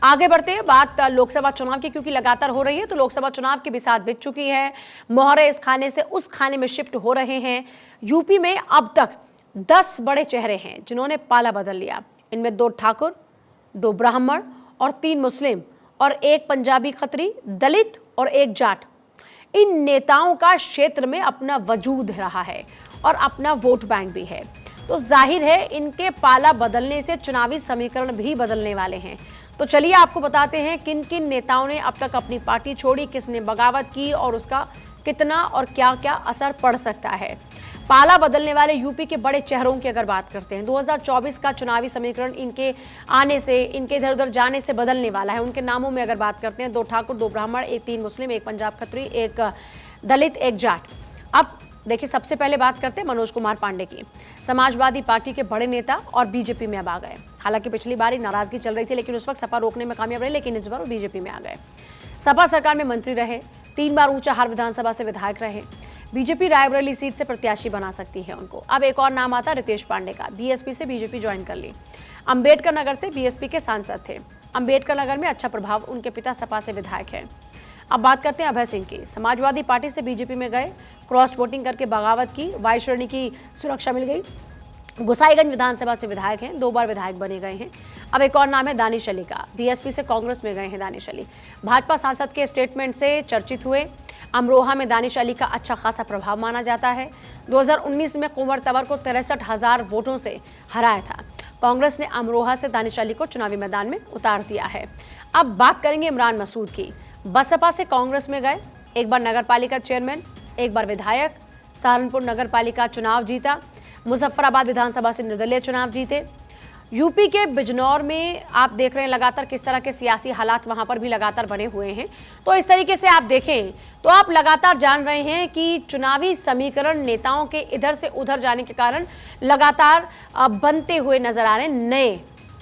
आगे बढ़ते हैं, बात लोकसभा चुनाव की, क्योंकि लगातार हो रही है। तो लोकसभा चुनाव की बिसात बिछ चुकी है, मोहरे इस खाने से उस खाने में शिफ्ट हो रहे हैं। यूपी में अब तक 10 बड़े चेहरे हैं जिन्होंने पाला बदल लिया। इनमें 2 ठाकुर, 2 ब्राह्मण और 3 मुस्लिम और 1 पंजाबी खत्री, दलित और 1 जाट। इन नेताओं का क्षेत्र में अपना वजूद रहा है और अपना वोट बैंक भी है। तो जाहिर है इनके पाला बदलने से चुनावी समीकरण भी बदलने वाले हैं। तो चलिए आपको बताते हैं किन किन नेताओं ने अब तक अपनी पार्टी छोड़ी, किसने बगावत की और उसका कितना और क्या क्या असर पड़ सकता है। पाला बदलने वाले यूपी के बड़े चेहरों की अगर बात करते हैं, 2024 का चुनावी समीकरण इनके आने से, इनके इधर उधर जाने से बदलने वाला है। उनके नामों में अगर बात करते हैं, 2 ठाकुर, 2 ब्राह्मण, 3 मुस्लिम, 1 पंजाब खत्री, 1 दलित, 1 जाट। अब देखिए, सबसे पहले बात करते हैं मनोज कुमार पांडे की। समाजवादी पार्टी के बड़े नेता और बीजेपी में अब आ गए। हालांकि पिछली बार नाराजगी चल रही थी, लेकिन उस वक्त सपा रोकने में कामयाब रहे, लेकिन इस बार वो बीजेपी में आ गए। सपा सरकार में मंत्री रहे, 3 बार ऊंचाहार विधानसभा से विधायक रहे। बीजेपी रायबरेली सीट से प्रत्याशी बना सकती है उनको। अब एक और नाम आता रितेश पांडे का। बीएसपी से बीजेपी ज्वाइन कर ली। अंबेडकर नगर से बीएसपी के सांसद थे। अंबेडकर नगर में अच्छा प्रभाव, उनके पिता सपा से विधायक हैं। अब बात करते हैं अभय सिंह की। समाजवादी पार्टी से बीजेपी में गए, क्रॉस वोटिंग करके बगावत की, वाई श्रेणी की सुरक्षा मिल गई। गोसाईगंज विधानसभा से विधायक हैं, 2 बार विधायक बने गए हैं। अब एक और नाम है दानिश अली का। बीएसपी से कांग्रेस में गए हैं दानिश अली। भाजपा सांसद के स्टेटमेंट से चर्चित हुए। अमरोहा में दानिश अली का अच्छा खासा प्रभाव माना जाता है। 2019 में कुंवर तंवर को 63,000 वोटों से हराया था। कांग्रेस ने अमरोहा से दानिश अली को चुनावी मैदान में उतार दिया है। अब बात करेंगे इमरान मसूद की। बसपा से कांग्रेस में गए, एक बार नगरपालिका चेयरमैन, एक बार विधायक। सहारनपुर नगरपालिका चुनाव जीता। मुजफ्फराबाद विधानसभा से निर्दलीय चुनाव जीते। यूपी के बिजनौर में आप देख रहे हैं लगातार किस तरह के सियासी हालात वहां पर भी लगातार बने हुए हैं। तो इस तरीके से आप देखें तो आप लगातार जान रहे हैं कि चुनावी समीकरण नेताओं के इधर से उधर जाने के कारण लगातार बनते हुए नजर आ रहे हैं नए